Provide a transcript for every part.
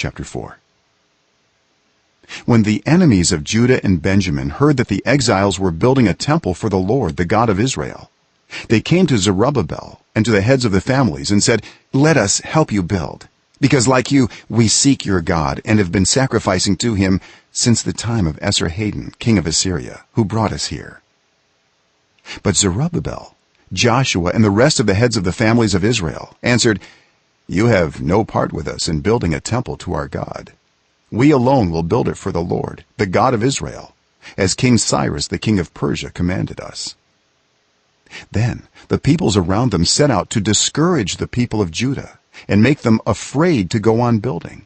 chapter 4. When the enemies of Judah and Benjamin heard that the exiles were building a temple for the Lord, the God of Israel, they came to Zerubbabel and to the heads of the families and said, "Let us help you build, because like you we seek your God and have been sacrificing to him since the time of Esarhaddon, king of Assyria, who brought us here." But Zerubbabel, Joshua, and the rest of the heads of the families of Israel answered, "You have no part with us in building a temple to our God. We alone will build it for the Lord, the God of Israel, as King Cyrus the king of Persia commanded us." Then the peoples around them set out to discourage the people of Judah and make them afraid to go on building.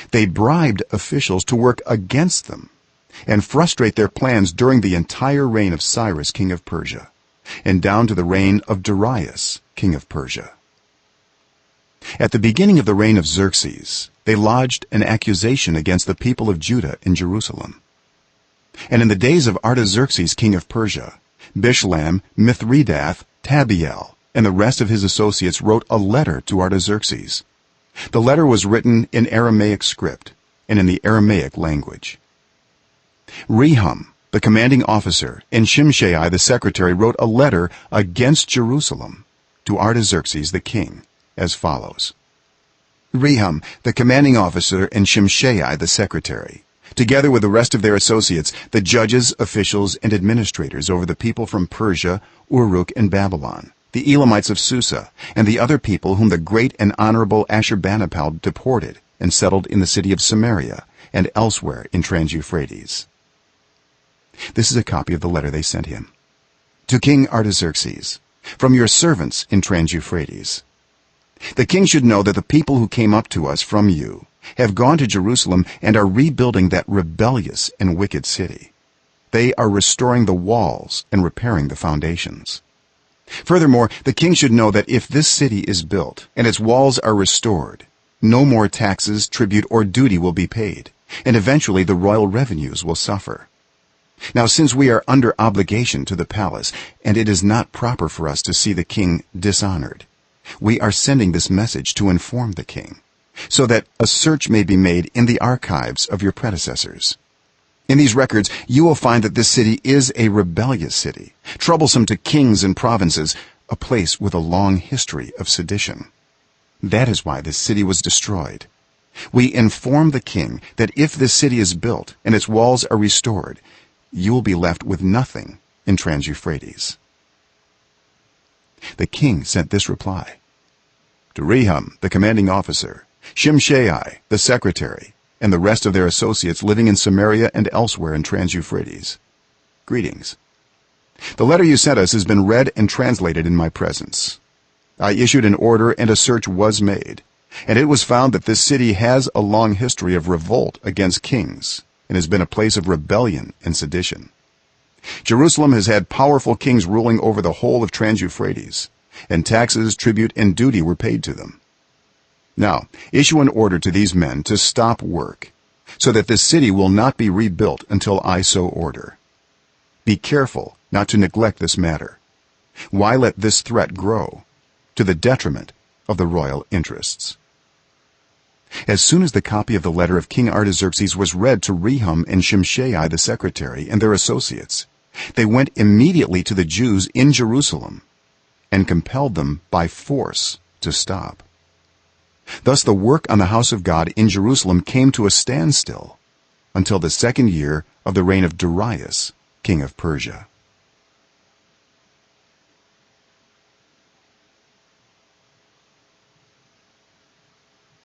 They bribed officials to work against them and frustrate their plans during the entire reign of Cyrus king of Persia and down to the reign of Darius king of Persia. At the beginning of the reign of Xerxes, they lodged an accusation against the people of Judah in Jerusalem. And in the days of Artaxerxes king of Persia, Bishlam, Mithredath, Tabeel, and the rest of his associates wrote a letter to Artaxerxes. The letter was written in Aramaic script and in the Aramaic language. Rehum, the commanding officer, and Shimshai the secretary wrote a letter against Jerusalem to Artaxerxes the king as follows: Rehum, the commanding officer, and Shimshai the secretary, together with the rest of their associates, the judges, officials, and administrators over the people from Persia, Uruk, and Babylon, the Elamites of Susa, and the other people whom the great and honorable Ashurbanipal deported and settled in the city of Samaria and elsewhere in Trans-Euphrates. This is a copy of the letter they sent him. To King Artaxerxes, from your servants in Trans-Euphrates. The king should know that the people who came up to us from you have gone to Jerusalem and are rebuilding that rebellious and wicked city. They are restoring the walls and repairing the foundations. Furthermore, the king should know that if this city is built and its walls are restored, no more taxes, tribute, or duty will be paid, and eventually the royal revenues will suffer. Now, since we are under obligation to the palace, and it is not proper for us to see the king dishonored, we are sending this message to inform the king, so that a search may be made in the archives of your predecessors. In these records you will find that this city is a rebellious city, troublesome to kings and provinces, a place with a long history of sedition. That is why this city was destroyed. We inform the king that if this city is built and its walls are restored, you will be left with nothing in Trans-Euphrates. The king sent this reply: To Rehum, the commanding officer, Shimshai the secretary, and the rest of their associates living in Samaria and elsewhere in Trans-Euphrates, greetings. The letter you sent us has been read and translated in my presence. I issued an order and a search was made, and it was found that this city has a long history of revolt against kings and has been a place of rebellion and sedition. Jerusalem has had powerful kings ruling over the whole of Trans-Euphrates, and taxes, tribute, and duty were paid to them. Now issue an order to these men to stop work, so that this city will not be rebuilt until I so order. Be careful not to neglect this matter. Why let this threat grow to the detriment of the royal interests? As soon as the copy of the letter of King Artaxerxes was read to Rehum and Shimshai the secretary and their associates, they went immediately to the Jews in Jerusalem and compelled them by force to stop. Thus the work on the house of God in Jerusalem came to a standstill until the second year of the reign of Darius king of Persia.